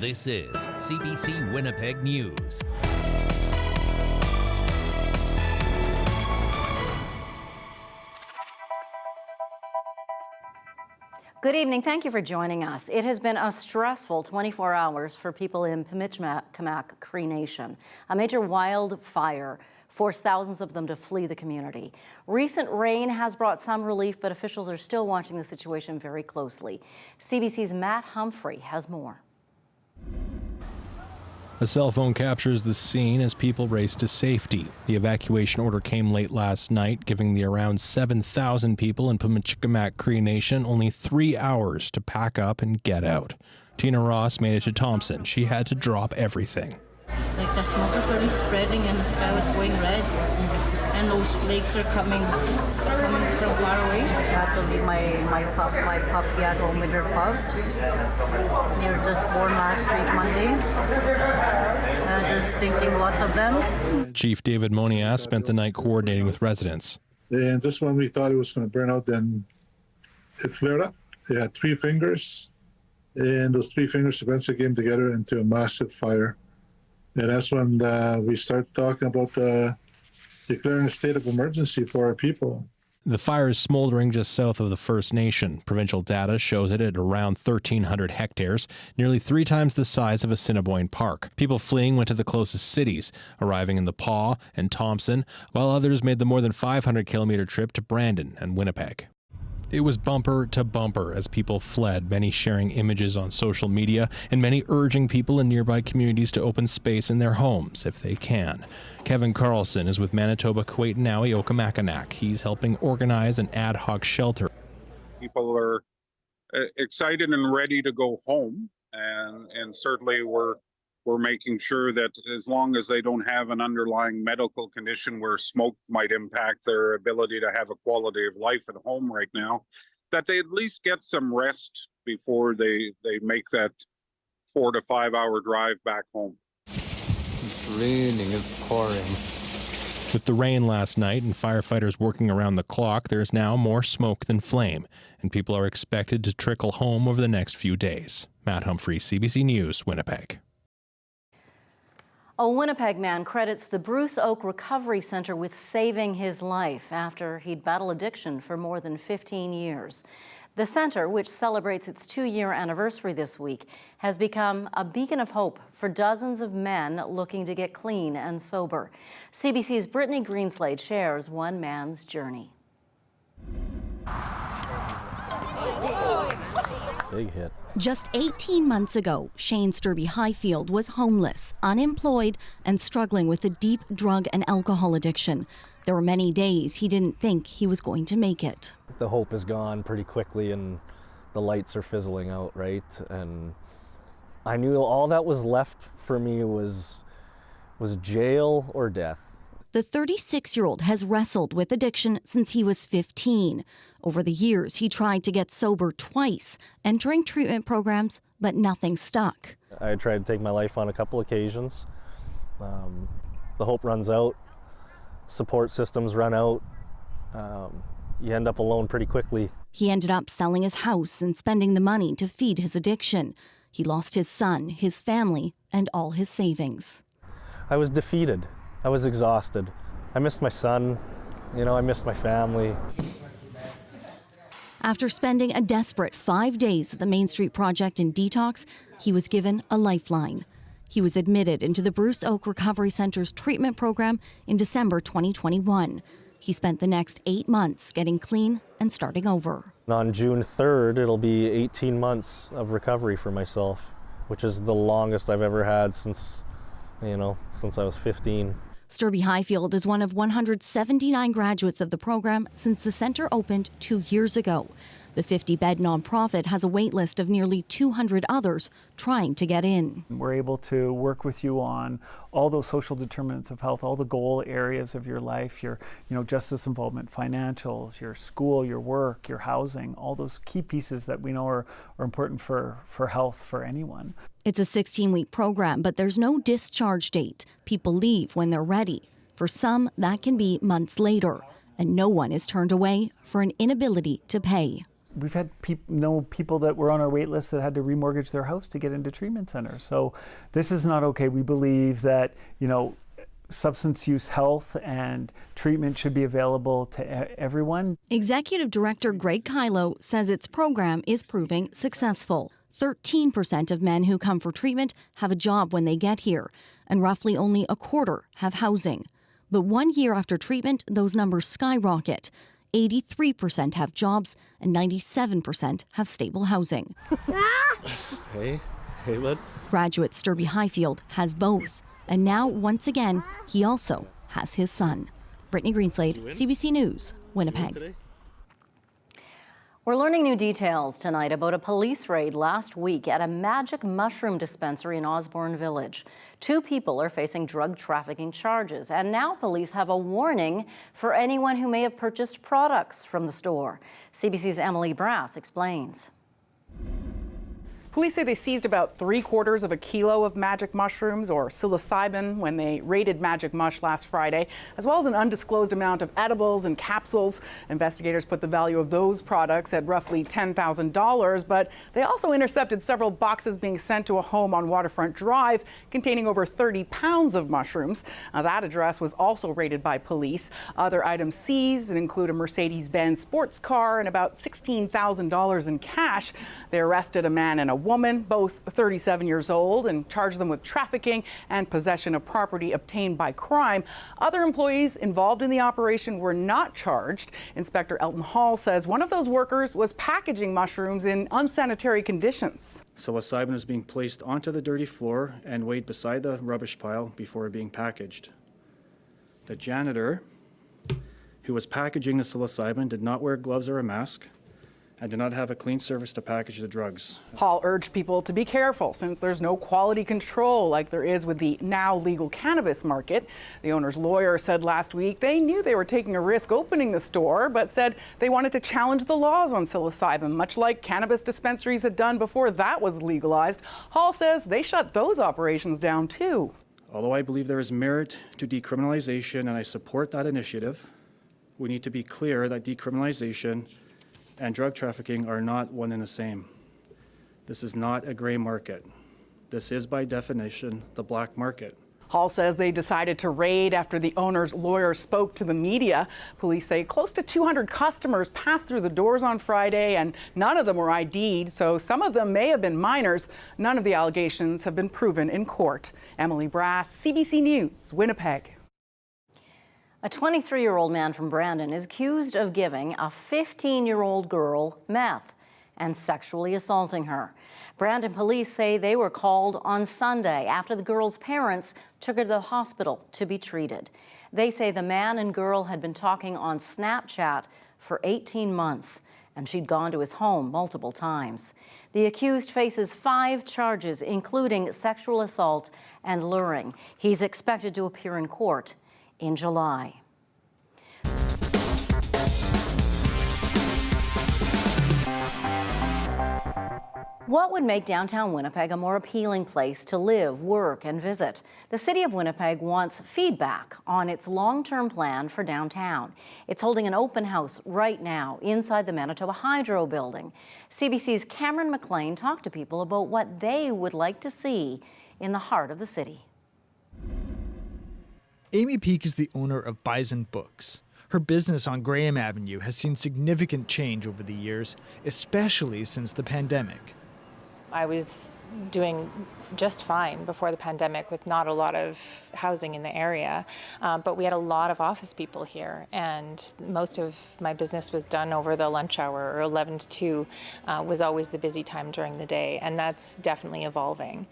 This is CBC Winnipeg News. Good evening. Thank you for joining us. It has been a stressful 24 hours for people in Michilimackinac Cree Nation. A major wildfire forced thousands of them to flee the community. Recent rain has brought some relief, but officials are still watching the situation very closely. CBC's Matt Humphrey has more. A cell phone captures the scene as people race to safety. The evacuation order came late last night, giving the around 7,000 people in Michilimackinac Cree Nation only 3 hours to pack up and get out. Tina Ross made it to Thompson. She had to drop everything. Like the smoke was already spreading and the sky was going red. And those flakes are coming from far away. I had to leave my puppy at home with her pups. They were just born last week, Monday. And just thinking lots of them. Chief David Monias spent the night coordinating with residents. And just when we thought it was going to burn out, then it flared up. It had 3 fingers, and those 3 fingers eventually came together into a massive fire. And that's when we started talking about declaring a state of emergency for our people. The fire is smoldering just south of the First Nation. Provincial data shows it at around 1,300 hectares, nearly 3 times the size of Assiniboine Park. People fleeing went to the closest cities, arriving in the Paw and Thompson, while others made the more than 500-kilometer trip to Brandon and Winnipeg. It was bumper to bumper as people fled, many sharing images on social media and many urging people in nearby communities to open space in their homes if they can. Kevin Carlson is with Manitoba, Kuwaitanawi, Okamakinak. He's helping organize an ad hoc shelter. People are excited and ready to go home, and certainly we're making sure that as long as they don't have an underlying medical condition where smoke might impact their ability to have a quality of life at home right now, that they at least get some rest before they make that 4 to 5 hour drive back home. It's raining, it's pouring. With the rain last night and firefighters working around the clock, there's now more smoke than flame, and people are expected to trickle home over the next few days. Matt Humphrey, CBC News, Winnipeg. A Winnipeg man credits the Bruce Oak Recovery Centre with saving his life after he'd battled addiction for more than 15 years. The centre, which celebrates its 2-year anniversary this week, has become a beacon of hope for dozens of men looking to get clean and sober. CBC's Brittany Greenslade shares one man's journey. Big hit. Just 18 months ago, Shane Sturby Highfield was homeless, unemployed, and struggling with a deep drug and alcohol addiction. There were many days he didn't think he was going to make it. The hope is gone pretty quickly and the lights are fizzling out, right? And I knew all that was left for me was jail or death. The 36-year-old has wrestled with addiction since he was 15. Over the years, he tried to get sober twice, entering treatment programs, but nothing stuck. I tried to take my life on a couple occasions. The hope runs out, support systems run out. You end up alone pretty quickly. He ended up selling his house and spending the money to feed his addiction. He lost his son, his family, and all his savings. I was defeated. I was exhausted. I missed my son, I missed my family. After spending a desperate 5 days at the Main Street Project in detox, he was given a lifeline. He was admitted into the Bruce Oak Recovery Centre's treatment program in December 2021. He spent the next 8 months getting clean and starting over. On June 3rd, it'll be 18 months of recovery for myself, which is the longest I've ever had since I was 15. Sturby Highfield is one of 179 graduates of the program since the centre opened 2 years ago. The 50-bed nonprofit has a wait list of nearly 200 others trying to get in. We're able to work with you on all those social determinants of health, all the goal areas of your life, your justice involvement, financials, your school, your work, your housing, all those key pieces that we know are important for health for anyone. It's a 16-week program, but there's no discharge date. People leave when they're ready. For some, that can be months later, and no one is turned away for an inability to pay. we've had people that were on our wait list that had to remortgage their house to get into treatment centers. So this is not okay. We believe that, substance use health and treatment should be available to everyone. Executive Director Greg Kylo says its program is proving successful. 13% of men who come for treatment have a job when they get here, and roughly only a quarter have housing. But 1 year after treatment, those numbers skyrocket. 83% have jobs and 97% have stable housing. Hey, bud. Graduate Sturby Highfield has both. And now, once again, he also has his son. Brittany Greenslade, CBC News, Winnipeg. We're learning new details tonight about a police raid last week at a magic mushroom dispensary in Osborne Village. 2 people are facing drug trafficking charges, and now police have a warning for anyone who may have purchased products from the store. CBC's Emily Brass explains. Police say they seized about 3/4 of a kilo of magic mushrooms, or psilocybin, when they raided Magic Mush last Friday, as well as an undisclosed amount of edibles and capsules. Investigators put the value of those products at roughly $10,000, but they also intercepted several boxes being sent to a home on Waterfront Drive containing over 30 pounds of mushrooms. That address was also raided by police. Other items seized include a Mercedes-Benz sports car and about $16,000 in cash. They arrested a man and a woman, both 37 years old, and charged them with trafficking and possession of property obtained by crime. Other employees involved in the operation were not charged. Inspector Elton Hall says one of those workers was packaging mushrooms in unsanitary conditions. Psilocybin was being placed onto the dirty floor and weighed beside the rubbish pile before being packaged. The janitor, who was packaging the psilocybin, did not wear gloves or a mask and did not have a clean surface to package the drugs. Hall urged people to be careful since there's no quality control like there is with the now legal cannabis market. The owner's lawyer said last week they knew they were taking a risk opening the store, but said they wanted to challenge the laws on psilocybin, much like cannabis dispensaries had done before that was legalized. Hall says they shut those operations down too. Although I believe there is merit to decriminalization and I support that initiative, we need to be clear that decriminalization and drug trafficking are not one and the same. This is not a gray market. This is, by definition, the black market. Hall says they decided to raid after the owner's lawyer spoke to the media. Police say close to 200 customers passed through the doors on Friday, and none of them were ID'd, so some of them may have been minors. None of the allegations have been proven in court. Emily Brass, CBC News, Winnipeg. A 23-year-old man from Brandon is accused of giving a 15-year-old girl meth and sexually assaulting her. Brandon police say they were called on Sunday after the girl's parents took her to the hospital to be treated. They say the man and girl had been talking on Snapchat for 18 months, and she'd gone to his home multiple times. The accused faces 5 charges, including sexual assault and luring. He's expected to appear in court in July. What would make downtown Winnipeg a more appealing place to live, work, and visit? The City of Winnipeg wants feedback on its long-term plan for downtown. It's holding an open house right now inside the Manitoba Hydro building. CBC's Cameron McLean talked to people about what they would like to see in the heart of the city. Amy Peake is the owner of Bison Books. Her business on Graham Avenue has seen significant change over the years, especially since the pandemic. I was doing just fine before the pandemic with not a lot of housing in the area, but we had a lot of office people here, and most of my business was done over the lunch hour, or 11 to 2 was always the busy time during the day, and that's definitely evolving.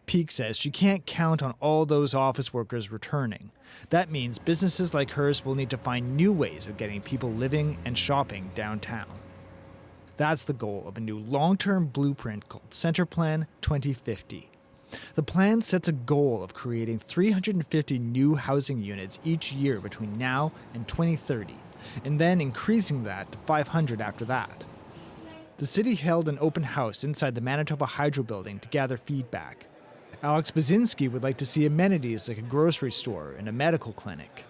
Peake says she can't count on all those office workers returning. That means businesses like hers will need to find new ways of getting people living and shopping downtown. That's the goal of a new long-term blueprint called Centre Plan 2050. The plan sets a goal of creating 350 new housing units each year between now and 2030, and then increasing that to 500 after that. The city held an open house inside the Manitoba Hydro building to gather feedback. Alex Bazinski would like to see amenities like a grocery store and a medical clinic.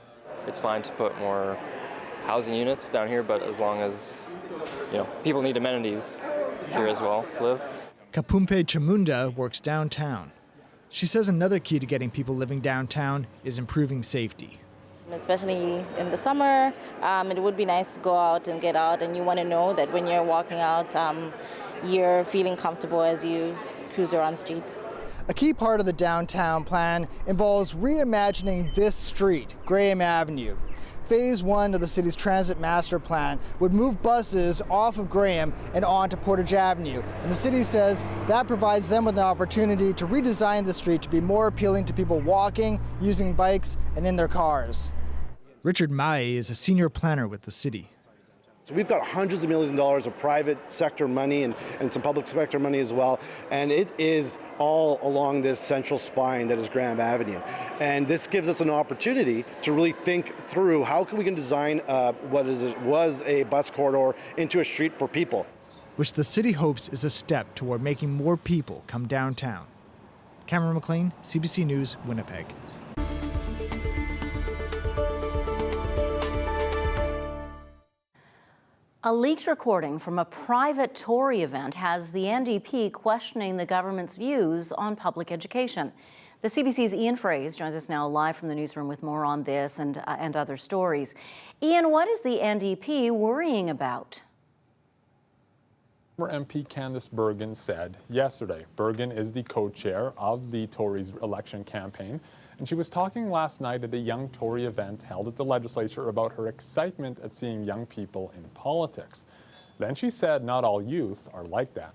It's fine to put more housing units down here, but as long as, people need amenities here as well to live. Kapumpe Chamunda works downtown. She says another key to getting people living downtown is improving safety. Especially in the summer, it would be nice to go out and get out, and you want to know that when you're walking out, you're feeling comfortable as you cruise around streets. A key part of the downtown plan involves reimagining this street, Graham Avenue. Phase 1 of the city's transit master plan would move buses off of Graham and onto Portage Avenue. And the city says that provides them with an opportunity to redesign the street to be more appealing to people walking, using bikes, and in their cars. Richard Mai is a senior planner with the city. So we've got hundreds of millions of dollars of private sector money and some public sector money as well, and it is all along this central spine that is Graham Avenue. And this gives us an opportunity to really think through how we can design was a bus corridor into a street for people. Which the city hopes is a step toward making more people come downtown. Cameron McLean, CBC News, Winnipeg. A leaked recording from a private Tory event has the NDP questioning the government's views on public education. The CBC's Ian Fraze joins us now live from the newsroom with more on this and other stories. Ian, what is the NDP worrying about? Former MP Candice Bergen said yesterday. Bergen is the co-chair of the Tories election campaign, and she was talking last night at a young Tory event held at the legislature about her excitement at seeing young people in politics. Then she said not all youth are like that.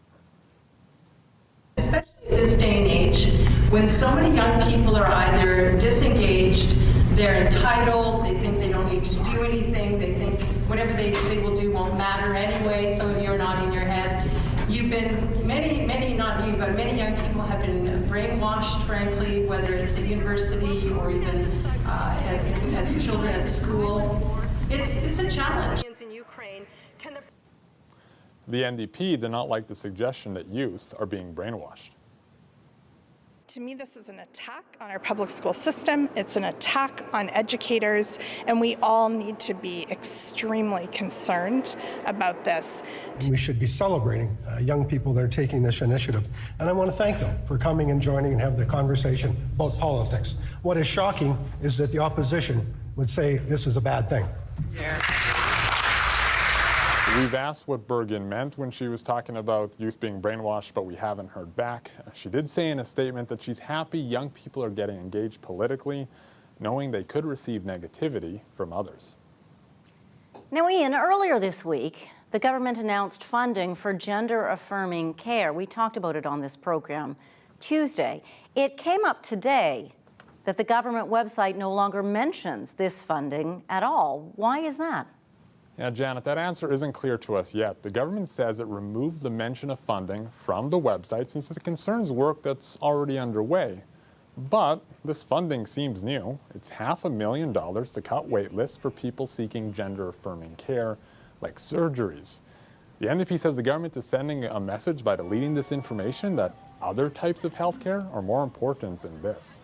Especially in this day and age, when so many young people are either disengaged, they're entitled, they think they don't need to do anything, they think whatever they will do won't matter anyway. Some of you are nodding your heads. You've been, many, not you, but many young people have been brainwashed, frankly, whether it's at university or even as children at school. It's a challenge. In Ukraine, The NDP did not like the suggestion that youth are being brainwashed. To me, this is an attack on our public school system. It's an attack on educators, and we all need to be extremely concerned about this. We should be celebrating young people that are taking this initiative, and I want to thank them for coming and joining and have the conversation about politics. What is shocking is that the opposition would say this is a bad thing. Yeah. We've asked what Bergen meant when she was talking about youth being brainwashed, but we haven't heard back. She did say in a statement that she's happy young people are getting engaged politically, knowing they could receive negativity from others. Now, Ian, earlier this week, the government announced funding for gender-affirming care. We talked about it on this program Tuesday. It came up today that the government website no longer mentions this funding at all. Why is that? Yeah, Janet, that answer isn't clear to us yet. The government says it removed the mention of funding from the website since it concerns work that's already underway. But this funding seems new. It's $500,000 to cut wait lists for people seeking gender-affirming care, like surgeries. The NDP says the government is sending a message by deleting this information that other types of healthcare are more important than this.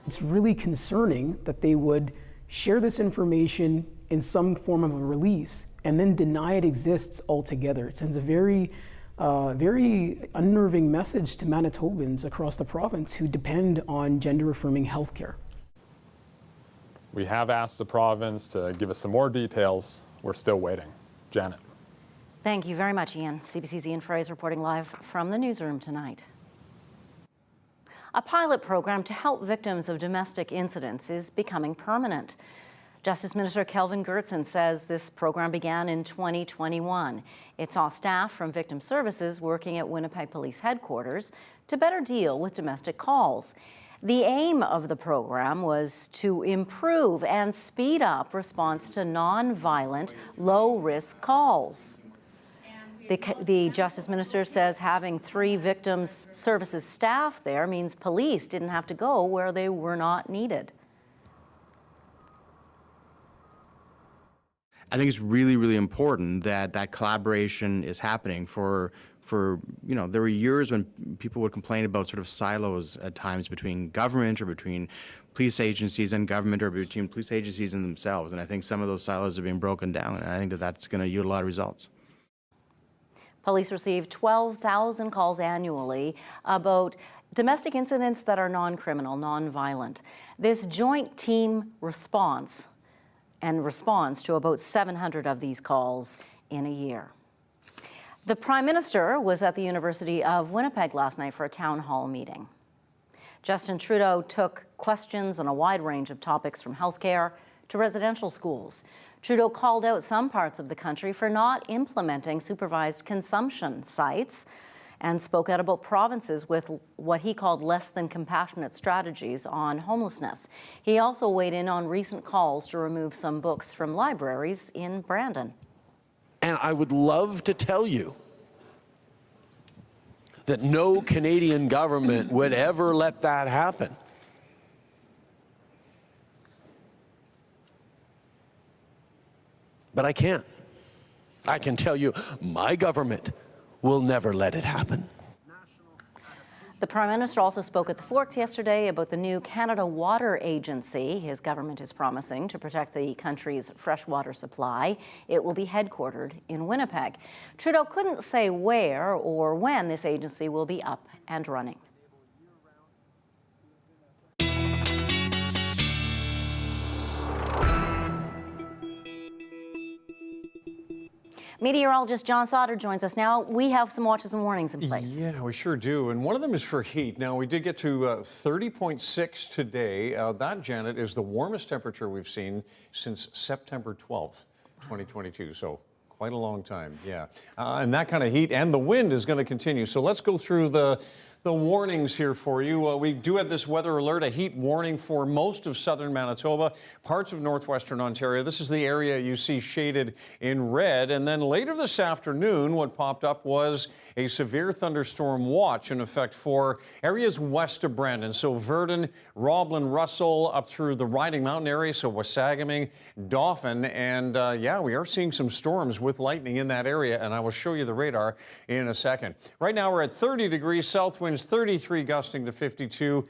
It's really concerning that they would share this information in some form of a release and then deny it exists altogether. It sends a very unnerving message to Manitobans across the province who depend on gender-affirming healthcare. We have asked the province to give us some more details. We're still waiting. Janet. Thank you very much, Ian. CBC's Ian Fraze reporting live from the newsroom tonight. A pilot program to help victims of domestic incidents is becoming permanent. Justice Minister Kelvin Gertsen says this program began in 2021. It saw staff from Victim Services working at Winnipeg Police Headquarters to better deal with domestic calls. The aim of the program was to improve and speed up response to non-violent, low-risk calls. The Justice Minister says having 3 Victims Services staff there means police didn't have to go where they were not needed. I think it's really, really important that that collaboration is happening for there were years when people would complain about sort of silos at times between government or between police agencies and government or between police agencies and themselves. And I think some of those silos are being broken down, and I think that that's going to yield a lot of results. Police receive 12,000 calls annually about domestic incidents that are non-criminal, non-violent. This joint team responds to about 700 of these calls in a year. The Prime Minister was at the University of Winnipeg last night for a town hall meeting. Justin Trudeau took questions on a wide range of topics from healthcare to residential schools. Trudeau called out some parts of the country for not implementing supervised consumption sites and spoke out about provinces with what he called less than compassionate strategies on homelessness. He also weighed in on recent calls to remove some books from libraries in Brandon. And I would love to tell you that no Canadian government would ever let that happen. But I can't. I can tell you, my government will never let it happen. The Prime Minister also spoke at the Forks yesterday about the new Canada Water Agency his government is promising to protect the country's freshwater supply. It will be headquartered in Winnipeg. Trudeau couldn't say where or when this agency will be up and running. Meteorologist John Sauder joins us now. We have some watches and warnings in place. Yeah, we sure do. And one of them is for heat. Now, we did get to 30.6 today. That, Janet, is the warmest temperature we've seen since September 12th, 2022. So quite a long time, yeah. And that kind of heat and the wind is going to continue. So let's go through the warnings here for you. We do have this weather alert, a heat warning for most of southern Manitoba, parts of northwestern Ontario. This is the area you see shaded in red. And then later this afternoon, what popped up was a severe thunderstorm watch in effect for areas west of Brandon. So Verdon, Roblin, Russell, up through the Riding Mountain area, so Wasagaming, Dauphin. And yeah, we are seeing some storms with lightning in that area. And I will show you the radar in a second. Right now, we're at 30 degrees, south winds 33 gusting to 52.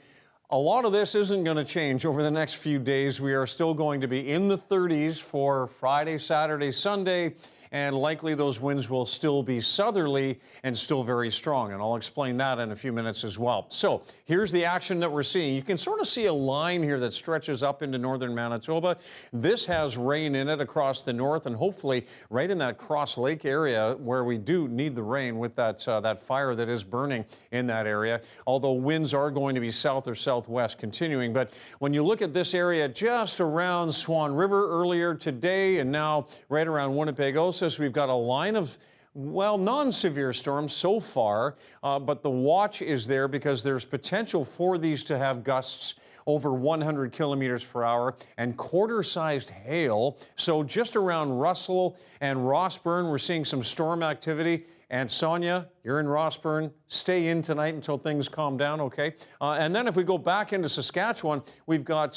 A lot of this isn't going to change over the next few days. We are still going to be in the 30s for Friday, Saturday, Sunday, and likely those winds will still be southerly and still very strong. And I'll explain that in a few minutes as well. So here's the action that we're seeing. You can sort of see a line here that stretches up into northern Manitoba. This has rain in it across the north and hopefully right in that Cross Lake area where we do need the rain with that fire that is burning in that area. Although winds are going to be south or southwest continuing. But when you look at this area just around Swan River earlier today and now right around Winnipeg, we've got a line of, well, non-severe storms so far, but the watch is there because there's potential for these to have gusts over 100 kilometers per hour and quarter-sized hail. So just around Russell and Rossburn, we're seeing some storm activity. And Sonia, you're in Rossburn. Stay in tonight until things calm down, okay? And then if we go back into Saskatchewan, we've got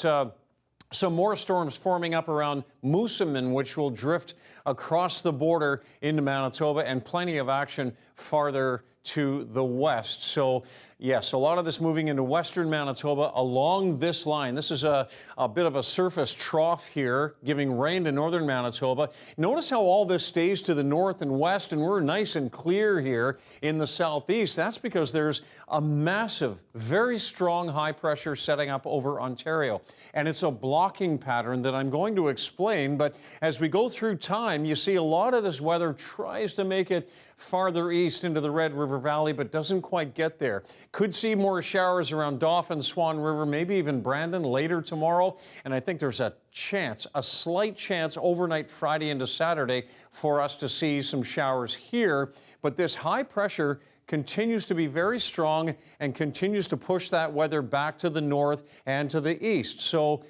some more storms forming up around Moosomin, which will drift across the border into Manitoba, and plenty of action farther to the west. So yes, a lot of this moving into western Manitoba along this line. This is a bit of a surface trough here, giving rain to northern Manitoba. Notice how all this stays to the north and west, and we're nice and clear here in the southeast. That's because there's a massive, very strong high pressure setting up over Ontario. And it's a blocking pattern that I'm going to explain, but as we go through time, you see a lot of this weather tries to make it farther east into the Red River Valley, but doesn't quite get there. Could see more showers around Dauphin, Swan River, maybe even Brandon later tomorrow. And I think there's a chance, a slight chance overnight Friday into Saturday for us to see some showers here. But this high pressure continues to be very strong and continues to push that weather back to the north and to the east. So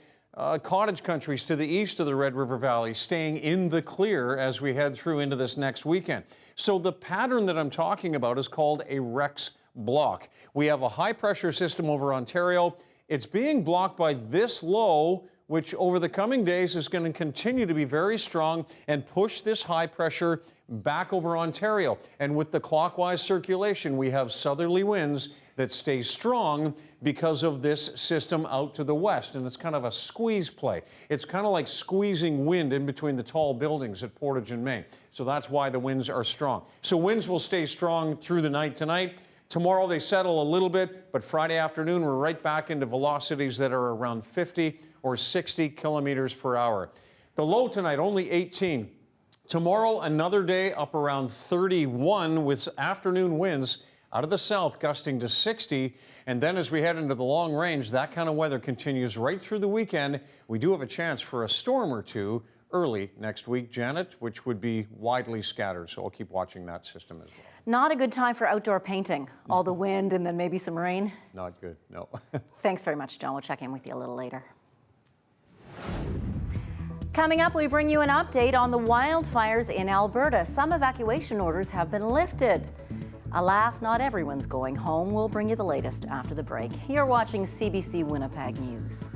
cottage countries to the east of the Red River Valley staying in the clear as we head through into this next weekend. So the pattern that I'm talking about is called a Rex block. We have a high pressure system over Ontario. It's being blocked by this low, which over the coming days is going to continue to be very strong and push this high pressure back over Ontario. And with the clockwise circulation, we have southerly winds that stay strong because of this system out to the west. And it's kind of a squeeze play. It's kind of like squeezing wind in between the tall buildings at Portage and Main. So that's why the winds are strong. So winds will stay strong through the night tonight. Tomorrow they settle a little bit, but Friday afternoon we're right back into velocities that are around 50 or 60 kilometers per hour. The low tonight, only 18. Tomorrow, another day up around 31 with afternoon winds out of the south gusting to 60. And then as we head into the long range, that kind of weather continues right through the weekend. We do have a chance for a storm or two early next week, Janet, which would be widely scattered. So I'll keep watching that system as well. Not a good time for outdoor painting. All the wind and then maybe some rain. Not good, no. Thanks very much, John. We'll check in with you a little later. Coming up, we bring you an update on the wildfires in Alberta. Some evacuation orders have been lifted. Alas, not everyone's going home. We'll bring you the latest after the break. You're watching CBC Winnipeg News.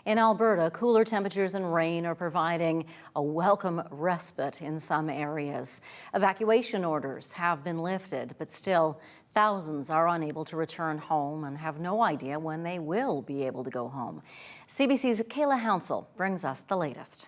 In Alberta, cooler temperatures and rain are providing a welcome respite in some areas. Evacuation orders have been lifted, but still, Thousands are unable to return home and have no idea when they will be able to go home. CBC's Kayla Hounsell brings us the latest.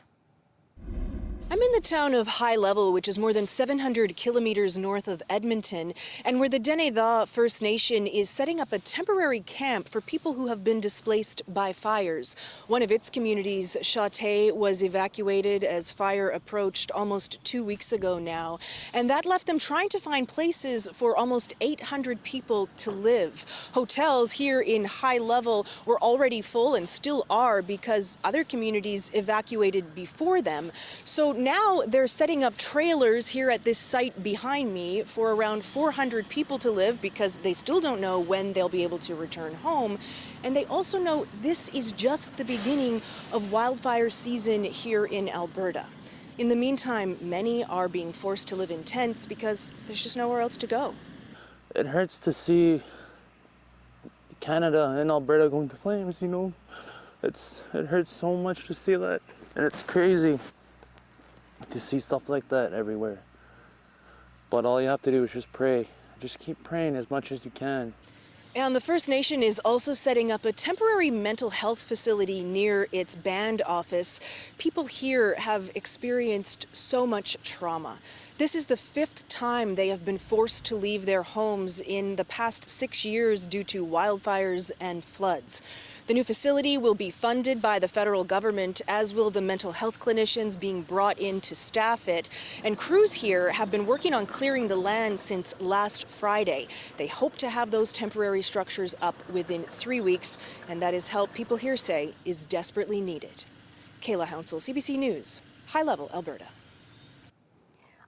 I'm in the town of High Level, which is more than 700 kilometers north of Edmonton, and where the Deneida First Nation is setting up a temporary camp for people who have been displaced by fires. One of its communities, Chate, was evacuated as fire approached almost 2 weeks ago now, and that left them trying to find places for almost 800 people to live. Hotels here in High Level were already full and still are because other communities evacuated before them. So now they're setting up trailers here at this site behind me for around 400 people to live because they still don't know when they'll be able to return home. And they also know this is just the beginning of wildfire season here in Alberta. In the meantime, many are being forced to live in tents because there's just nowhere else to go. It hurts to see Canada and Alberta going to flames, you know. It hurts so much to see that, and it's crazy to see stuff like that everywhere. But all you have to do is just pray. Just keep praying as much as you can. And the First Nation is also setting up a temporary mental health facility near its band office. People here have experienced so much trauma. This is the 5th time they have been forced to leave their homes in the past 6 years due to wildfires and floods. The new facility will be funded by the federal government, as will the mental health clinicians being brought in to staff it. And crews here have been working on clearing the land since last Friday. They hope to have those temporary structures up within 3 weeks, and that is help people here say is desperately needed. Kayla Hounsell, CBC News, High Level, Alberta.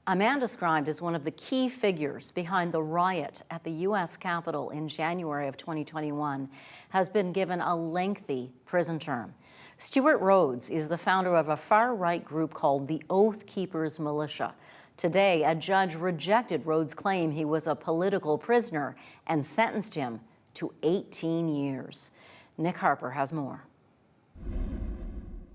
A man described as one of the key figures behind the riot at the U.S. Capitol in January of 2021 has been given a lengthy prison term. Stewart Rhodes is the founder of a far-right group called the Oath Keepers Militia. Today, a judge rejected Rhodes' claim he was a political prisoner and sentenced him to 18 years. Nick Harper has more.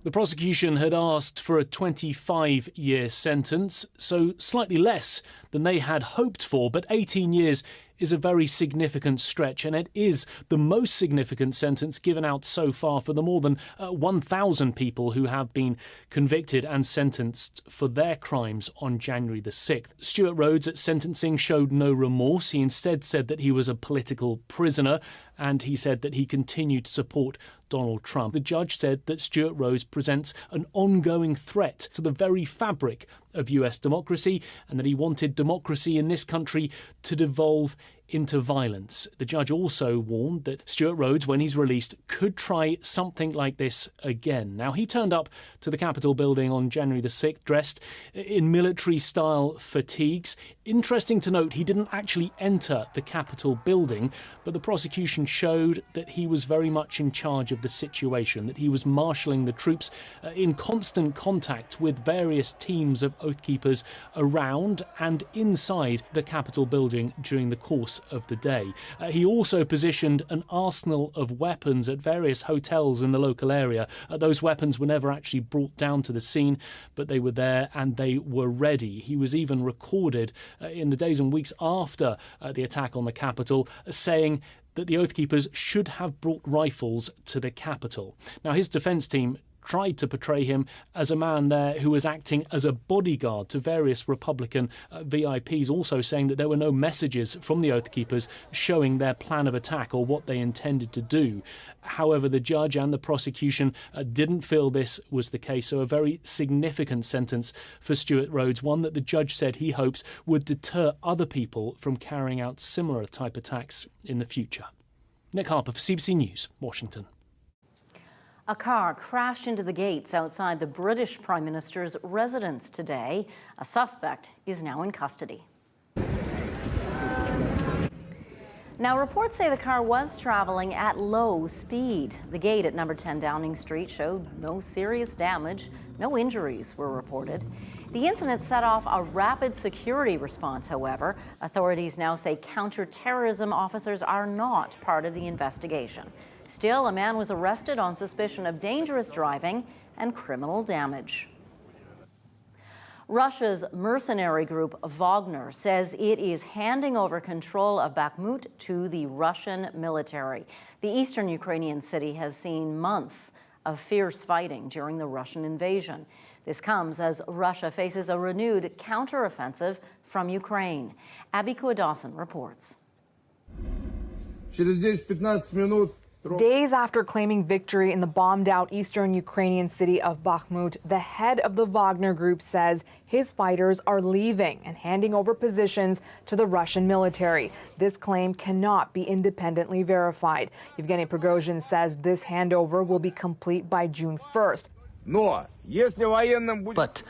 The prosecution had asked for a 25-year sentence, so slightly less than they had hoped for, but 18 years is a very significant stretch, and it is the most significant sentence given out so far for the more than 1,000 people who have been convicted and sentenced for their crimes on January the 6th. Stewart Rhodes at sentencing showed no remorse. He instead said that he was a political prisoner, and he said that he continued to support Donald Trump. The judge said that Stewart Rhodes presents an ongoing threat to the very fabric of US democracy, and that he wanted democracy in this country to devolve into violence. The judge also warned that Stewart Rhodes, when he's released, could try something like this again. Now, he turned up to the Capitol building on January the 6th dressed in military-style fatigues. Interesting to note, he didn't actually enter the Capitol building, but the prosecution showed that he was very much in charge of the situation, that he was marshalling the troops in constant contact with various teams of Oath Keepers around and inside the Capitol building during the course of the day. He also positioned an arsenal of weapons at various hotels in the local area. Those weapons were never actually brought down to the scene, but they were there and they were ready. He was even recorded in the days and weeks after the attack on the Capitol saying that the Oath Keepers should have brought rifles to the Capitol. Now, his defence team tried to portray him as a man there who was acting as a bodyguard to various Republican VIPs, also saying that there were no messages from the Oath Keepers showing their plan of attack or what they intended to do. However, the judge and the prosecution didn't feel this was the case, so a very significant sentence for Stewart Rhodes, one that the judge said he hopes would deter other people from carrying out similar type attacks in the future. Nick Harper for CBC News, Washington. A car crashed into the gates outside the British Prime Minister's residence today. A suspect is now in custody. Now, reports say the car was traveling at low speed. The gate at number 10 Downing Street showed no serious damage. No injuries were reported. The incident set off a rapid security response, however. Authorities now say counter-terrorism officers are not part of the investigation. Still, a man was arrested on suspicion of dangerous driving and criminal damage. Russia's mercenary group Wagner says it is handing over control of Bakhmut to the Russian military. The eastern Ukrainian city has seen months of fierce fighting during the Russian invasion. This comes as Russia faces a renewed counteroffensive from Ukraine. Abby Dawson reports. Days after claiming victory in the bombed-out eastern Ukrainian city of Bakhmut, the head of the Wagner group says his fighters are leaving and handing over positions to the Russian military. This claim cannot be independently verified. Yevgeny Prigozhin says this handover will be complete by June 1st. But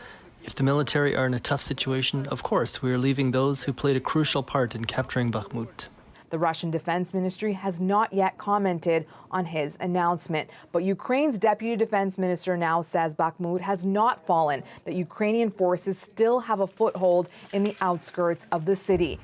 if the military are in a tough situation, of course, we are leaving those who played a crucial part in capturing Bakhmut. The Russian Defense Ministry has not yet commented on his announcement, but Ukraine's Deputy Defense Minister now says Bakhmut has not fallen, that Ukrainian forces still have a foothold in the outskirts of the city.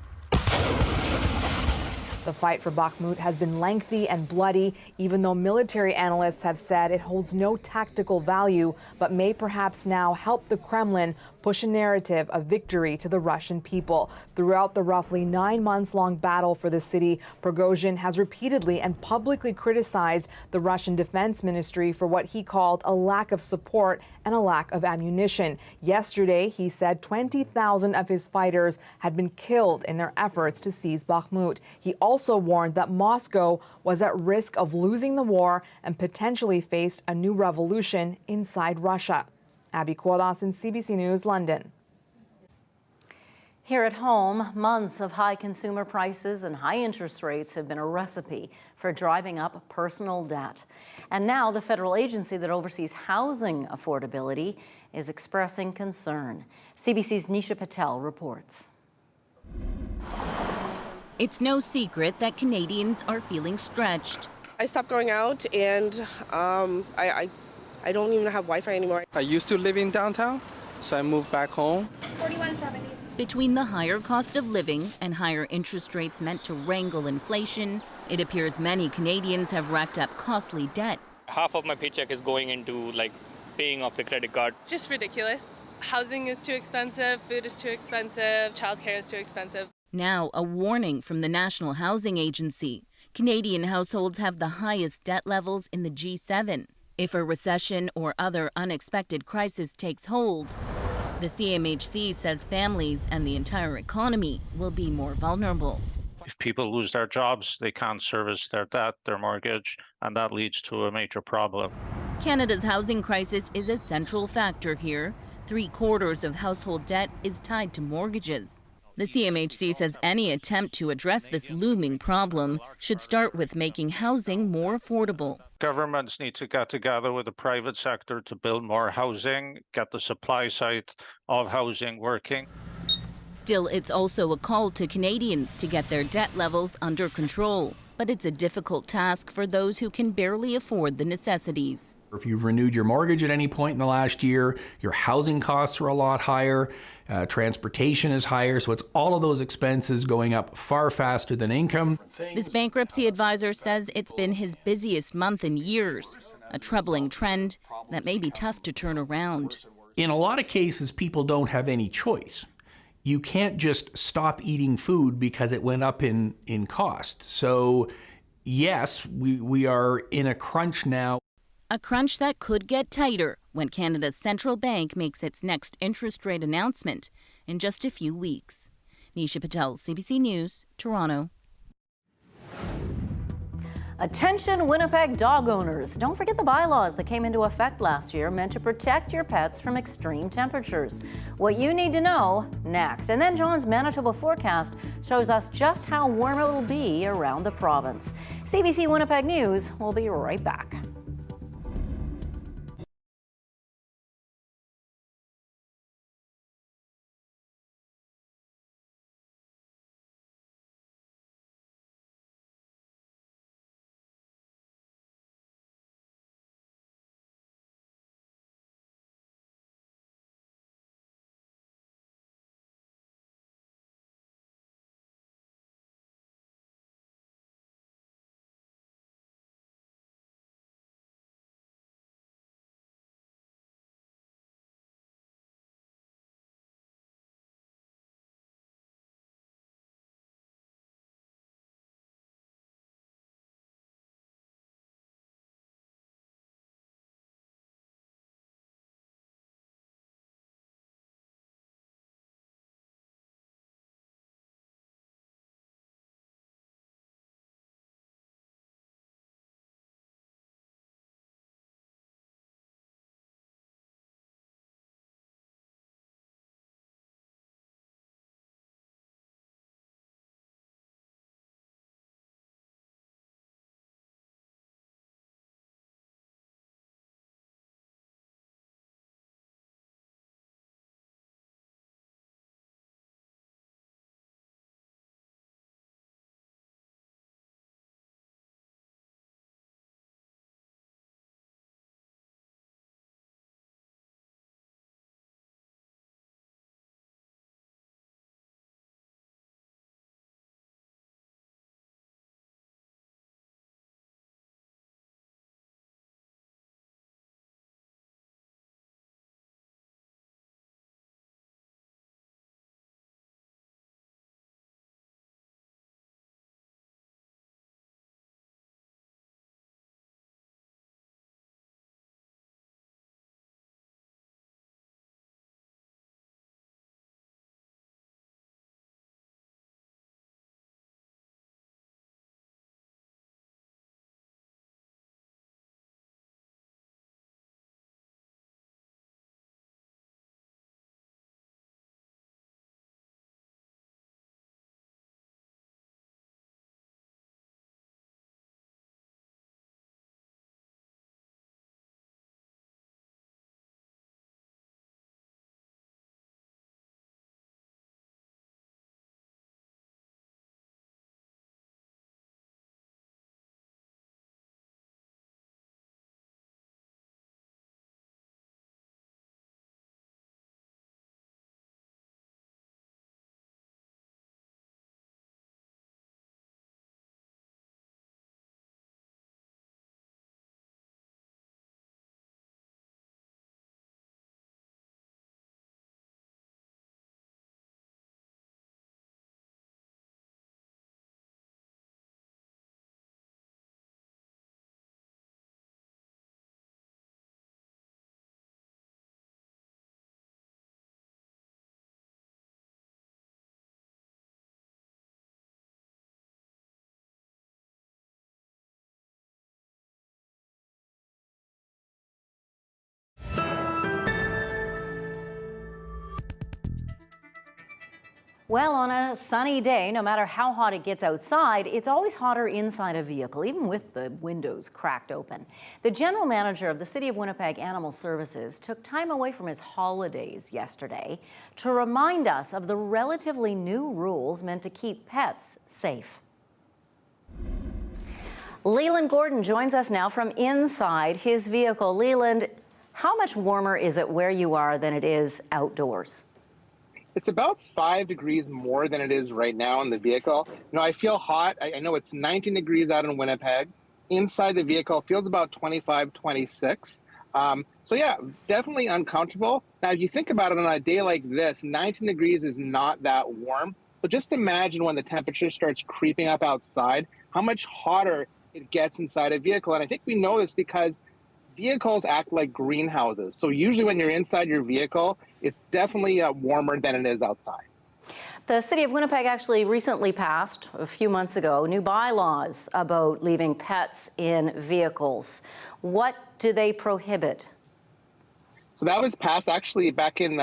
The fight for Bakhmut has been lengthy and bloody, even though military analysts have said it holds no tactical value, but may perhaps now help the Kremlin push a narrative of victory to the Russian people. Throughout the roughly 9 months long battle for the city, Prigozhin has repeatedly and publicly criticized the Russian Defense Ministry for what he called a lack of support and a lack of ammunition. Yesterday, he said 20,000 of his fighters had been killed in their efforts to seize Bakhmut. He also warned that Moscow was at risk of losing the war and potentially faced a new revolution inside Russia. Abby Dawson, CBC News, London. Here at home, months of high consumer prices and high interest rates have been a recipe for driving up personal debt. And now the federal agency that oversees housing affordability is expressing concern. CBC's Nisha Patel reports. It's no secret that Canadians are feeling stretched. I stopped going out and I don't even have Wi-Fi anymore. I used to live in downtown, so I moved back home. $41.70. Between the higher cost of living and higher interest rates meant to wrangle inflation, it appears many Canadians have racked up costly debt. Half of my paycheck is going into paying off the credit card. It's just ridiculous. Housing is too expensive, food is too expensive, childcare is too expensive. Now, a warning from the National Housing Agency. Canadian households have the highest debt levels in the G7. If a recession or other unexpected crisis takes hold, the CMHC says families and the entire economy will be more vulnerable. If people lose their jobs, they can't service their debt, their mortgage, and that leads to a major problem. Canada's housing crisis is a central factor here. 3/4 of household debt is tied to mortgages. The CMHC says any attempt to address this looming problem should start with making housing more affordable. Governments need to get together with the private sector to build more housing, get the supply side of housing working. Still, it's also a call to Canadians to get their debt levels under control. But it's a difficult task for those who can barely afford the necessities. If you've renewed your mortgage at any point in the last year, your housing costs are a lot higher, transportation is higher, so it's all of those expenses going up far faster than income. This bankruptcy advisor says it's been his busiest month in years, a troubling trend that may be tough to turn around. In a lot of cases, people don't have any choice. You can't just stop eating food because it went up in cost. So yes, we are in a crunch now. A crunch that could get tighter when Canada's central bank makes its next interest rate announcement in just a few weeks. Nisha Patel, CBC News, Toronto. Attention Winnipeg dog owners. Don't forget the bylaws that came into effect last year meant to protect your pets from extreme temperatures. What you need to know next. And then John's Manitoba forecast shows us just how warm it will be around the province. CBC Winnipeg News will be right back. Well, on a sunny day, no matter how hot it gets outside, it's always hotter inside a vehicle, even with the windows cracked open. The general manager of the City of Winnipeg Animal Services took time away from his holidays yesterday to remind us of the relatively new rules meant to keep pets safe. Leland Gordon joins us now from inside his vehicle. Leland, how much warmer is it where you are than it is outdoors? It's about 5 degrees more than it is right now in the vehicle. You know, I feel hot. I know it's 19 degrees out in Winnipeg. Inside the vehicle, it feels about 25, 26. So yeah, definitely uncomfortable. Now, if you think about it on a day like this, 19 degrees is not that warm. But just imagine when the temperature starts creeping up outside, how much hotter it gets inside a vehicle. And I think we know this because vehicles act like greenhouses. So usually when you're inside your vehicle, it's definitely warmer than it is outside. The City of Winnipeg actually recently passed, a few months ago, new bylaws about leaving pets in vehicles. What do they prohibit? So that was passed actually back in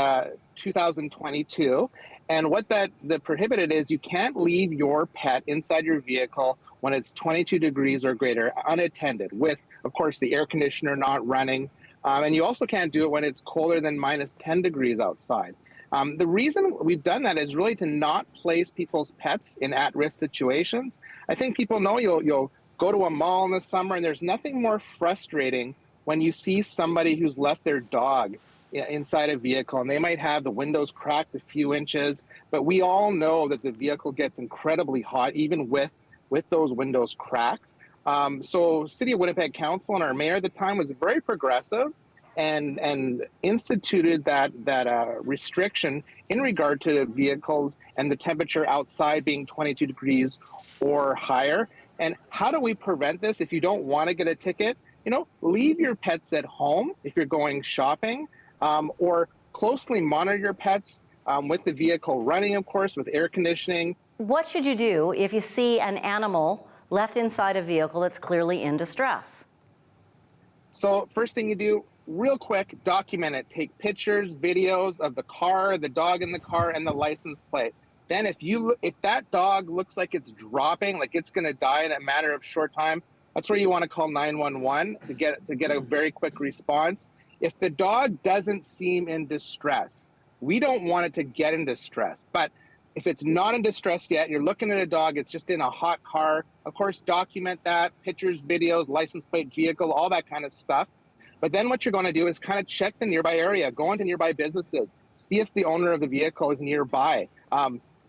2022. And what that prohibited is you can't leave your pet inside your vehicle when it's 22 degrees or greater unattended with, of course, the air conditioner not running. And you also can't do it when it's colder than minus 10 degrees outside. The reason we've done that is really to not place people's pets in at-risk situations. I think people know you'll go to a mall in the summer and there's nothing more frustrating when you see somebody who's left their dog inside a vehicle and they might have the windows cracked a few inches, but we all know that the vehicle gets incredibly hot even with those windows cracked. So City of Winnipeg Council and our mayor at the time was very progressive and instituted that restriction in regard to vehicles and the temperature outside being 22 degrees or higher. And how do we prevent this? If you don't want to get a ticket, leave your pets at home if you're going shopping, or closely monitor your pets with the vehicle running, of course, with air conditioning. What should you do if you see an animal left inside a vehicle that's clearly in distress? So first thing you do, real quick, document it. Take pictures, videos of the car, the dog in the car, and the license plate. Then if that dog looks like it's dropping, like it's going to die in a matter of short time, that's where you want to call 911 to get a very quick response. If the dog doesn't seem in distress, we don't want it to get in distress. But if it's not in distress yet, you're looking at a dog, it's just in a hot car, of course, document that, pictures, videos, license plate, vehicle, all that kind of stuff. But then what you're going to do is kind of check the nearby area, go into nearby businesses, see if the owner of the vehicle is nearby.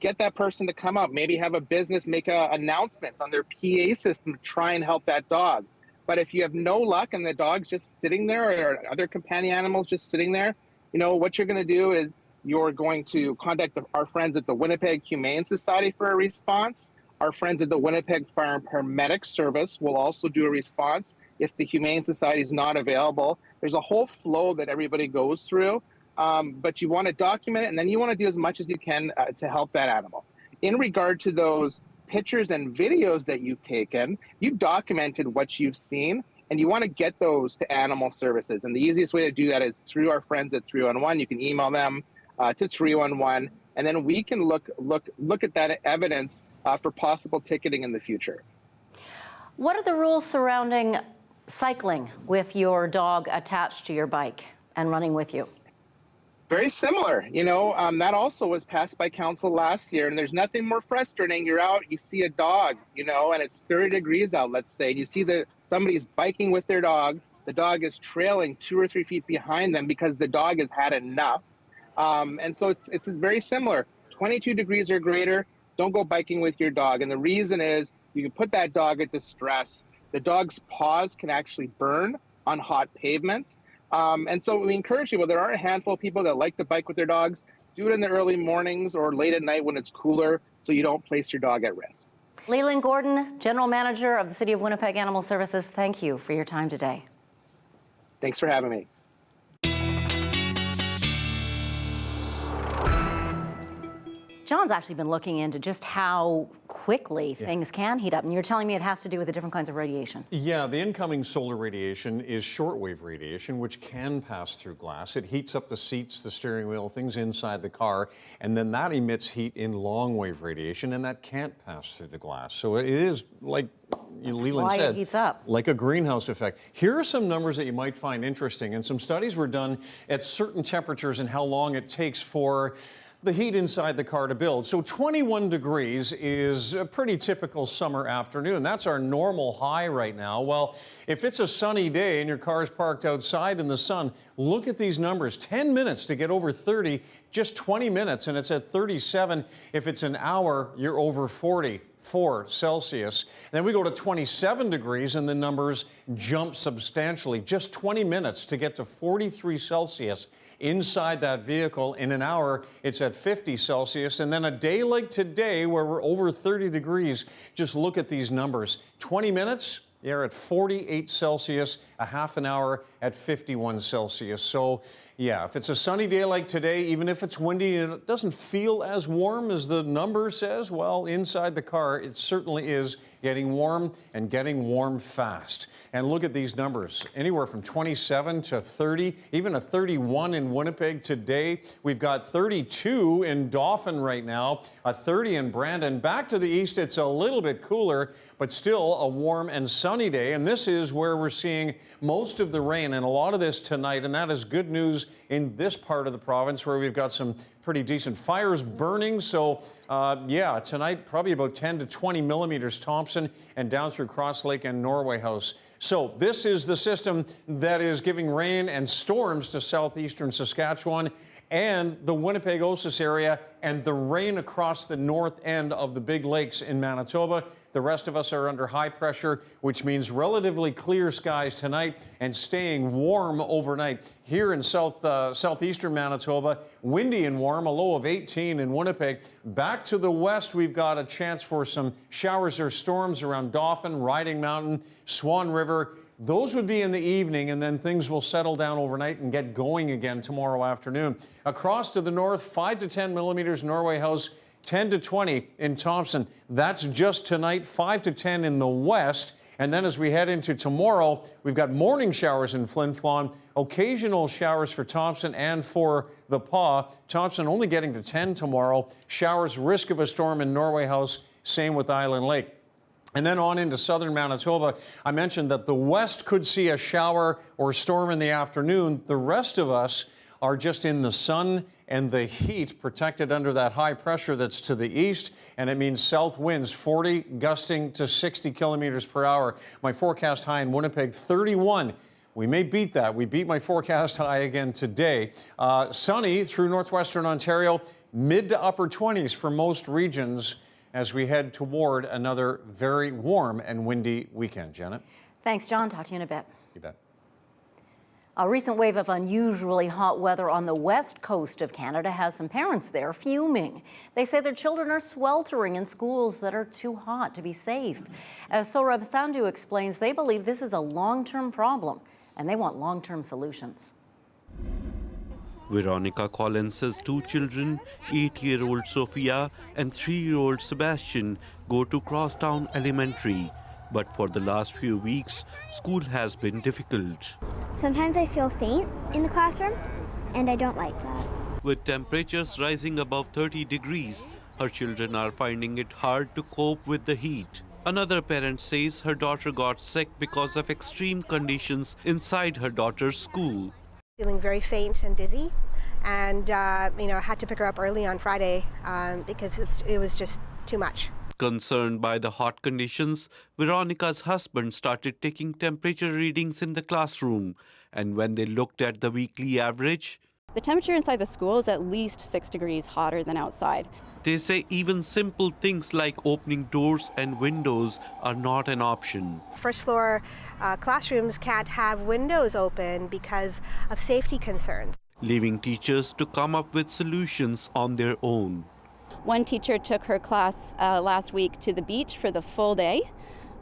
Get that person to come up, maybe have a business make an announcement on their PA system to try and help that dog. But if you have no luck and the dog's just sitting there or other companion animals just sitting there, what you're going to do is you're going to contact our friends at the Winnipeg Humane Society for a response. Our friends at the Winnipeg Fire and Paramedic Service will also do a response if the Humane Society is not available. There's a whole flow that everybody goes through, but you want to document it, and then you want to do as much as you can to help that animal. In regard to those pictures and videos that you've taken, you've documented what you've seen, and you want to get those to animal services. And the easiest way to do that is through our friends at 311. You can email them to 311, and then we can look at that evidence for possible ticketing in the future. What are the rules surrounding cycling with your dog attached to your bike and running with you? Very similar. That also was passed by council last year, and there's nothing more frustrating. You're out, you see a dog, and it's 30 degrees out, let's say, and you see somebody's biking with their dog. The dog is trailing 2 or 3 feet behind them because the dog has had enough. And so it's very similar. 22 degrees or greater, don't go biking with your dog. And the reason is you can put that dog at distress. The dog's paws can actually burn on hot pavements. And so we encourage people, there are a handful of people that like to bike with their dogs. Do it in the early mornings or late at night when it's cooler so you don't place your dog at risk. Leland Gordon, General Manager of the City of Winnipeg Animal Services, thank you for your time today. Thanks for having me. John's actually been looking into just how quickly things can heat up. And you're telling me it has to do with the different kinds of radiation. Yeah, the incoming solar radiation is shortwave radiation, which can pass through glass. It heats up the seats, the steering wheel, things inside the car, and then that emits heat in longwave radiation, and that can't pass through the glass. So it is like Leland why said, it heats up. like a greenhouse effect. Here are some numbers that you might find interesting, and some studies were done at certain temperatures and how long it takes for the heat inside the car to build. So 21 degrees is a pretty typical summer afternoon. That's our normal high right now. Well, if it's a sunny day and your car's parked outside in the sun, look at these numbers. 10 minutes to get over 30, just 20 minutes, and it's at 37. If it's an hour, you're over 44 Celsius. And then we go to 27 degrees and the numbers jump substantially. Just 20 minutes to get to 43 Celsius inside that vehicle. In an hour, it's at 50 Celsius. And then a day like today, where we're over 30 degrees, just look at these numbers. 20 minutes, you're at 48 Celsius, a half an hour at 51 Celsius. So yeah, if it's a sunny day like today, even if it's windy and it doesn't feel as warm as the number says, well, inside the car, it certainly is getting warm and getting warm fast. And look at these numbers, anywhere from 27 to 30, even a 31 in Winnipeg today. We've got 32 in Dauphin right now, a 30 in Brandon. Back to the east, it's a little bit cooler, but still a warm and sunny day. And this is where we're seeing most of the rain and a lot of this tonight. And that is good news in this part of the province where we've got some pretty decent fires burning. So yeah, tonight probably about 10 to 20 millimeters Thompson and down through Cross Lake and Norway House. So this is the system that is giving rain and storms to southeastern Saskatchewan and the Winnipeg-Osis area and the rain across the north end of the big lakes in Manitoba. The rest of us are under high pressure, which means relatively clear skies tonight and staying warm overnight. Here in southeastern Manitoba, windy and warm, a low of 18 in Winnipeg. Back to the west, we've got a chance for some showers or storms around Dauphin, Riding Mountain, Swan River. Those would be in the evening, and then things will settle down overnight and get going again tomorrow afternoon. Across to the north, 5 to 10 millimeters Norway House, 10 to 20 in Thompson. That's just tonight, 5 to 10 in the west. And then as we head into tomorrow, we've got morning showers in Flin Flon, occasional showers for Thompson and for the Pas. Thompson only getting to 10 tomorrow. Showers, risk of a storm in Norway House, same with Island Lake. And then on into southern Manitoba, I mentioned that the west could see a shower or storm in the afternoon. The rest of us are just in the sun and the heat, protected under that high pressure that's to the east, and it means south winds 40 gusting to 60 kilometers per hour. My forecast high in Winnipeg, 31. We may beat that. We beat my forecast high again today. Sunny through northwestern Ontario, mid to upper 20s for most regions as we head toward another very warm and windy weekend. Janet? Thanks, John. Talk to you in a bit. You bet. A recent wave of unusually hot weather on the west coast of Canada has some parents there fuming. They say their children are sweltering in schools that are too hot to be safe. As Saurabh Sandhu explains, they believe this is a long-term problem and they want long-term solutions. Veronica Collins's two children, 8-year-old Sophia and 3-year-old Sebastian, go to Crosstown Elementary. But for the last few weeks, school has been difficult. Sometimes I feel faint in the classroom, and I don't like that. With temperatures rising above 30 degrees, her children are finding it hard to cope with the heat. Another parent says her daughter got sick because of extreme conditions inside her daughter's school. Feeling very faint and dizzy, and I had to pick her up early on Friday because it was just too much. Concerned by the hot conditions, Veronica's husband started taking temperature readings in the classroom. And when they looked at the weekly average, the temperature inside the school is at least 6 degrees hotter than outside. They say even simple things like opening doors and windows are not an option. First floor classrooms can't have windows open because of safety concerns. Leaving teachers to come up with solutions on their own. One teacher took her class last week to the beach for the full day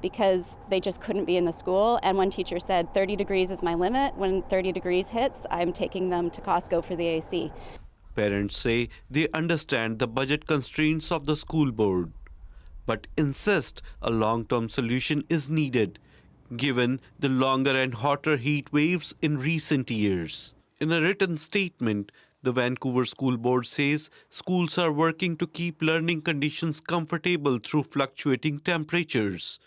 because they just couldn't be in the school. And one teacher said 30 degrees is my limit. When 30 degrees hits, I'm taking them to Costco for the AC. Parents say they understand the budget constraints of the school board. but insist a long-term solution is needed, given the longer and hotter heat waves in recent years. In a written statement, the Vancouver School Board says schools are working to keep learning conditions comfortable through fluctuating temperatures.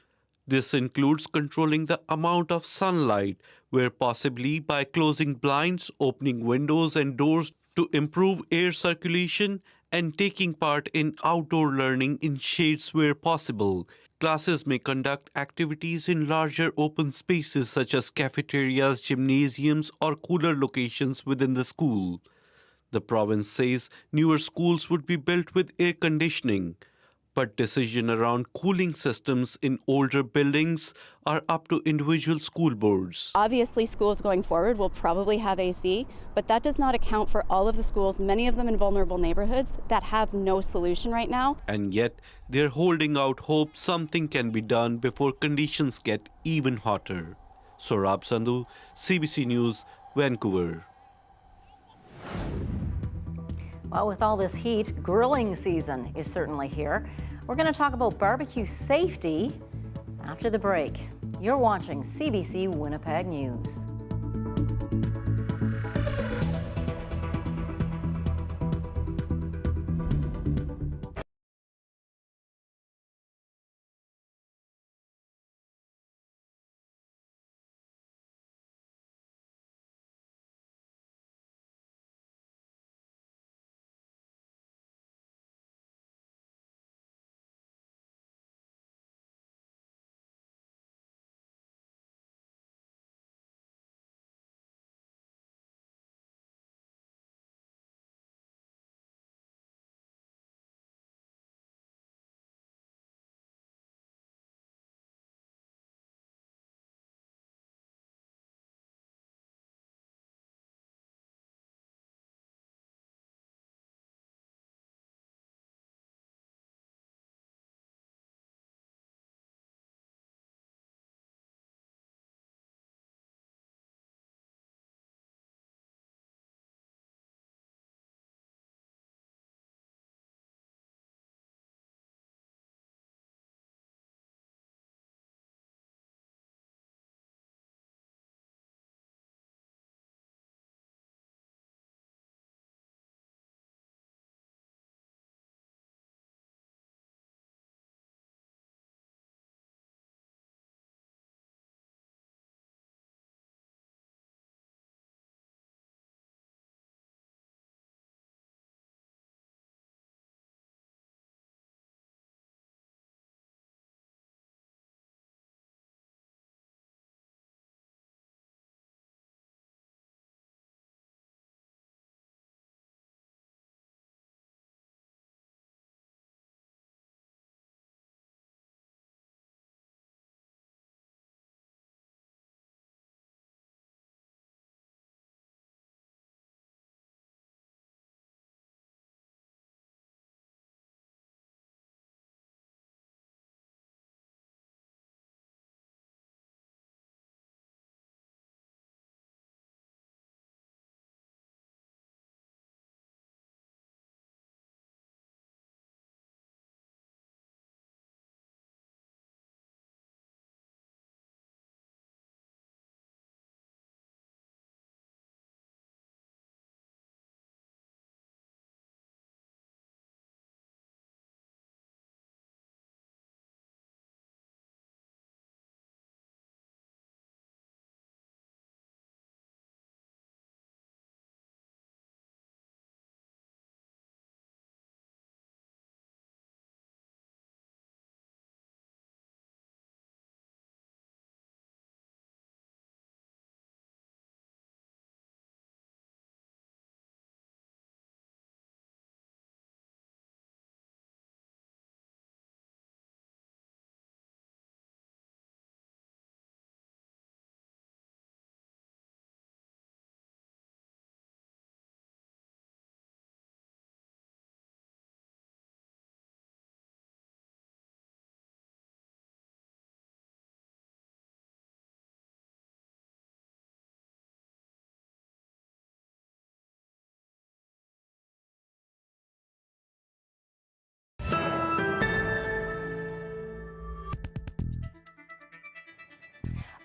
This includes controlling the amount of sunlight, where possibly by closing blinds, opening windows and doors to improve air circulation, and taking part in outdoor learning in shades where possible. Classes may conduct activities in larger open spaces such as cafeterias, gymnasiums, or cooler locations within the school. The province says newer schools would be built with air conditioning, but decisions around cooling systems in older buildings are up to individual school boards. Obviously, schools going forward will probably have AC, but that does not account for all of the schools, many of them in vulnerable neighborhoods, that have no solution right now. And yet, they're holding out hope something can be done before conditions get even hotter. Saurabh Sandhu, CBC News, Vancouver. Well, with all this heat, grilling season is certainly here. We're going to talk about barbecue safety after the break. You're watching CBC Winnipeg News.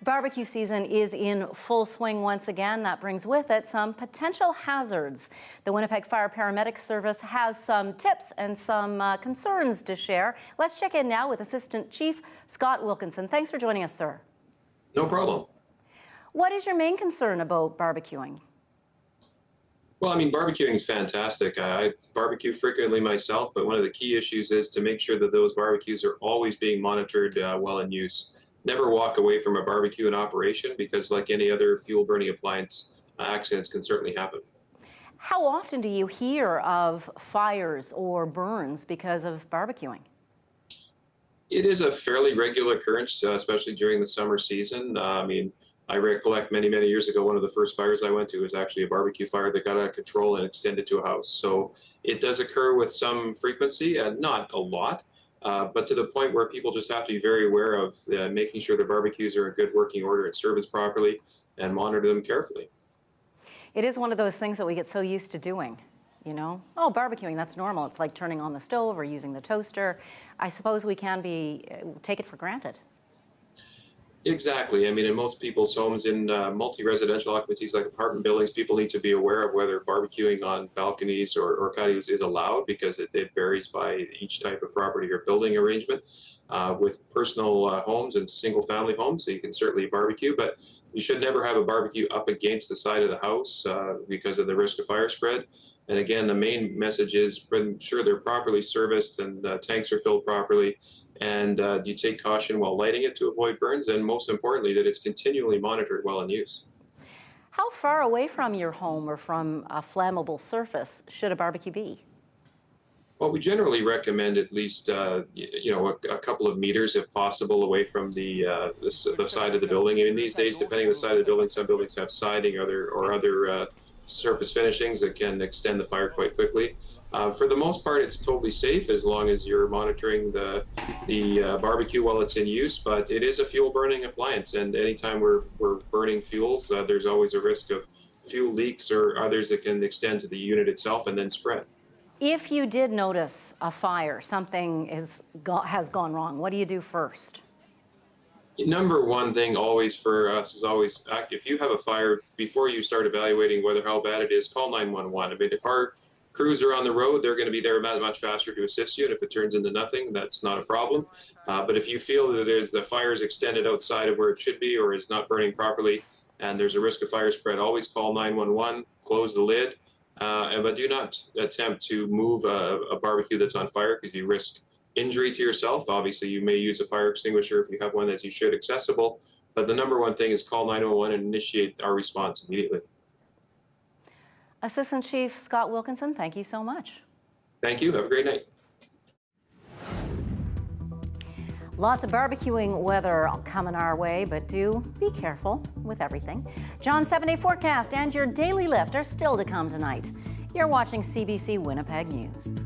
Barbecue season is in full swing once again. That brings with it some potential hazards. The Winnipeg Fire Paramedic Service has some tips and some concerns to share. Let's check in now with Assistant Chief Scott Wilkinson. Thanks for joining us, sir. No problem. What is your main concern about barbecuing? Well, I mean, barbecuing is fantastic. I barbecue frequently myself, but one of the key issues is to make sure that those barbecues are always being monitored while in use. Never walk away from a barbecue in operation because, like any other fuel burning appliance, accidents can certainly happen. How often do you hear of fires or burns because of barbecuing? It is a fairly regular occurrence, especially during the summer season. I mean, I recollect many, many years ago, one of the first fires I went to was actually a barbecue fire that got out of control and extended to a house. So it does occur with some frequency, and not a lot, but to the point where people just have to be very aware of making sure the barbecues are in good working order and service properly and monitor them carefully. It is one of those things that we get so used to doing. You know, oh, barbecuing, that's normal. It's like turning on the stove or using the toaster. I suppose we can take it for granted. Exactly. I mean, in most people's homes, in multi-residential occupancies like apartment buildings, people need to be aware of whether barbecuing on balconies or patios is allowed, because it varies by each type of property or building arrangement. With personal homes and single-family homes, so you can certainly barbecue, but you should never have a barbecue up against the side of the house because of the risk of fire spread. And again, the main message is ensure they're properly serviced and tanks are filled properly, and you take caution while lighting it to avoid burns, and most importantly, that it's continually monitored while in use. How far away from your home or from a flammable surface should a barbecue be? Well, we generally recommend at least a couple of meters, if possible, away from the side of the building. And these days, depending on the side of the building, some buildings have siding or other surface finishings that can extend the fire quite quickly. For the most part, it's totally safe as long as you're monitoring the barbecue while it's in use, but it is a fuel burning appliance, and anytime we're burning fuels, there's always a risk of fuel leaks or others that can extend to the unit itself and then spread. If you did notice a fire, something has gone wrong, what do you do first? Number one thing always for us is always, if you have a fire, before you start evaluating how bad it is, call 911. I mean, if our crews are on the road, they're going to be there much faster to assist you. And if it turns into nothing, that's not a problem. But if you feel that the fire is extended outside of where it should be or is not burning properly, and there's a risk of fire spread, always call 911, close the lid, but do not attempt to move a barbecue that's on fire, because you risk injury to yourself. Obviously, you may use a fire extinguisher if you have one that you should accessible, but the number one thing is call 911 and initiate our response immediately. Assistant Chief Scott Wilkinson, thank you so much. Thank you. Have a great night. Lots of barbecuing weather coming our way, but do be careful with everything. John's 7-day forecast and your daily lift are still to come tonight. You're watching CBC Winnipeg News.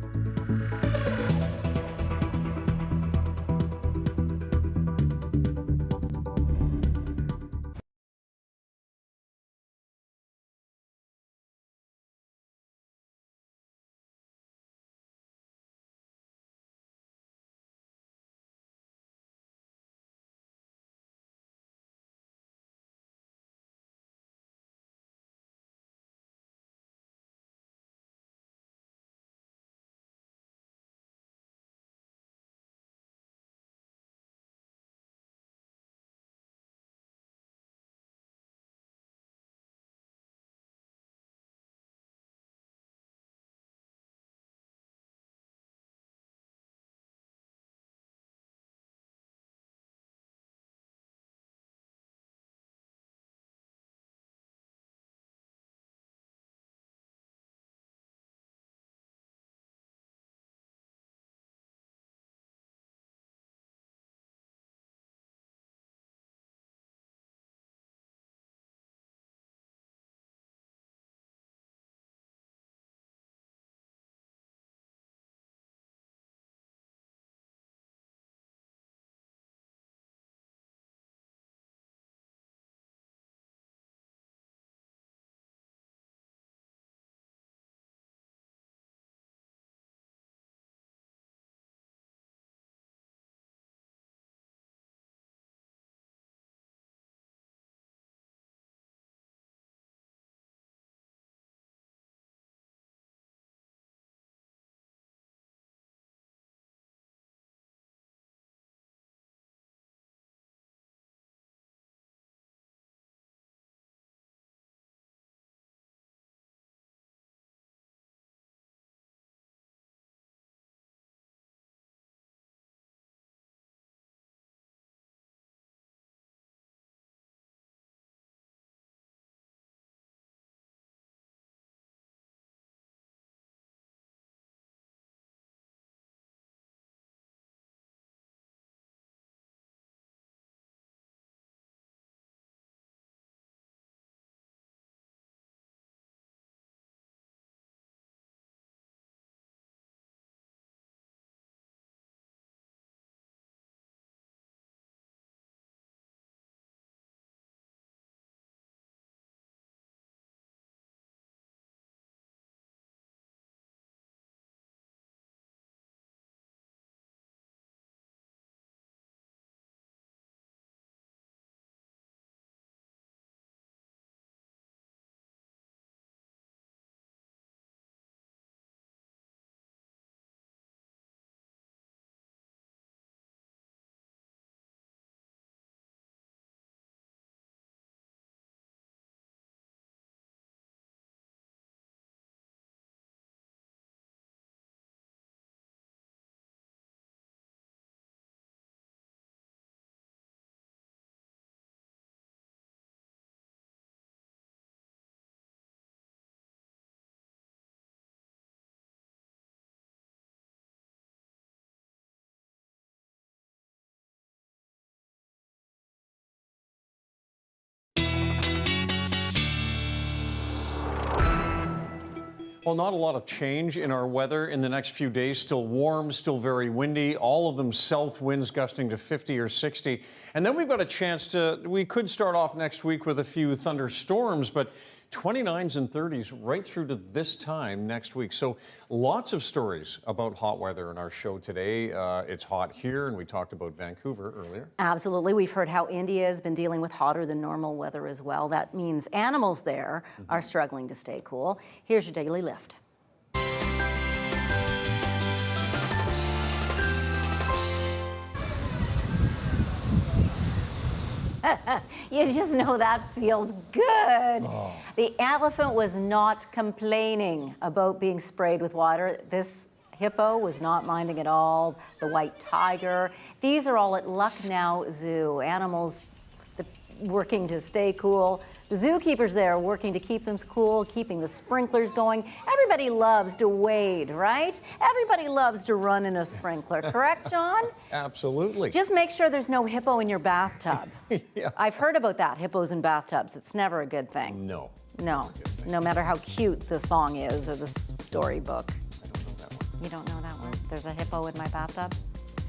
Well, not a lot of change in our weather in the next few days. Still warm, still very windy, all of them south winds gusting to 50 or 60. And then we've got a chance we could start off next week with a few thunderstorms, but 29s and 30s right through to this time next week. So lots of stories about hot weather in our show today. It's hot here, and we talked about Vancouver earlier. Absolutely. We've heard how India has been dealing with hotter than normal weather as well. That means animals there are struggling to stay cool. Here's your daily lift. You just know that feels good. Oh. The elephant was not complaining about being sprayed with water. This hippo was not minding at all. The white tiger. These are all at Lucknow Zoo. Animals working to stay cool. The zookeepers there working to keep them cool, keeping the sprinklers going. Everybody loves to wade, right? Everybody loves to run in a sprinkler, correct, John? Absolutely. Just make sure there's no hippo in your bathtub. Yeah. I've heard about that, hippos in bathtubs. It's never a good thing. No. No. No matter how cute the song is or the storybook. I don't know that one. You don't know that one? There's a hippo in my bathtub?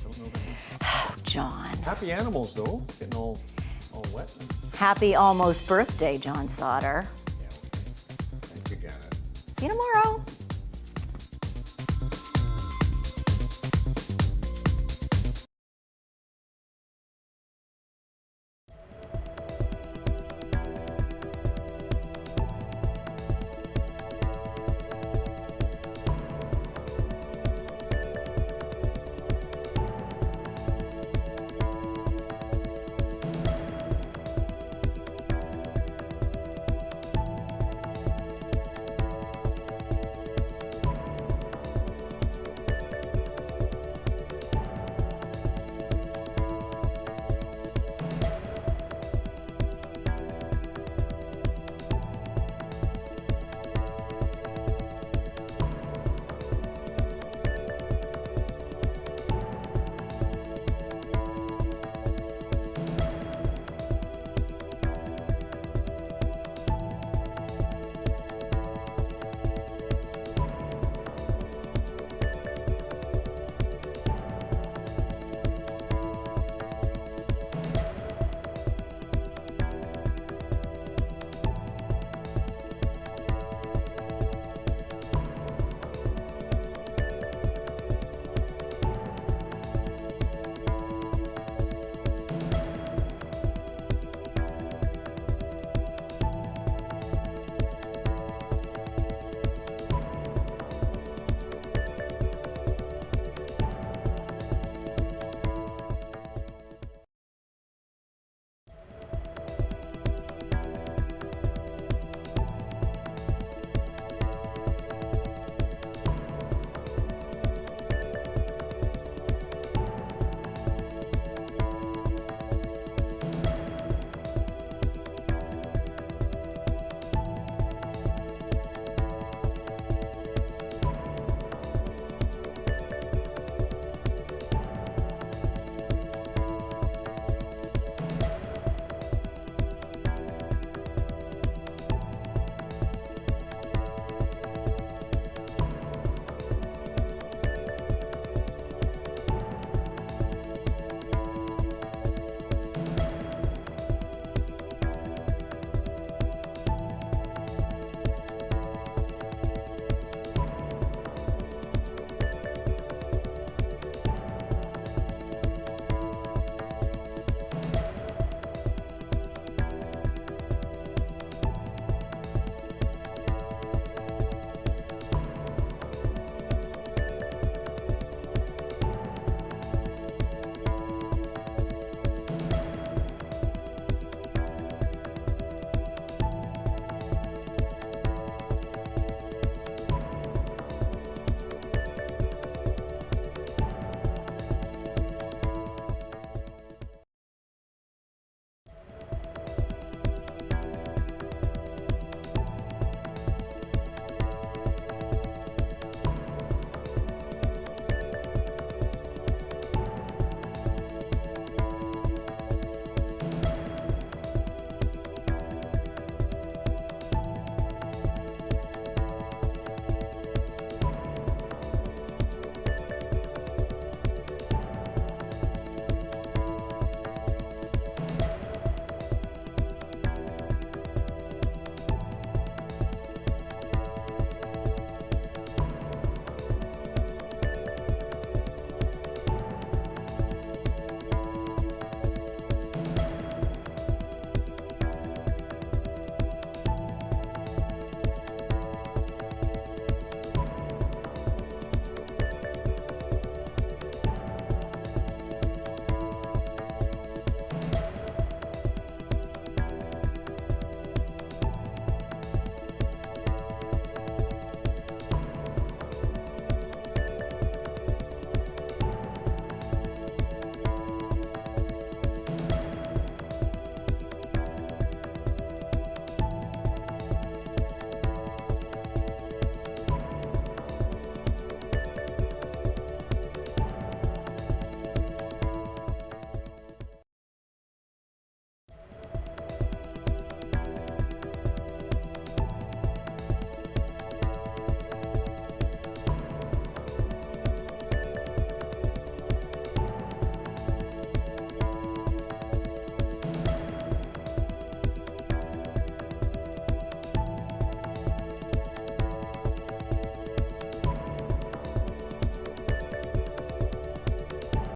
Don't know that one. Oh, John. Happy animals, though, getting all wet. Happy almost birthday, John Sauder. Yeah, okay. Thank you, Janet. See you tomorrow.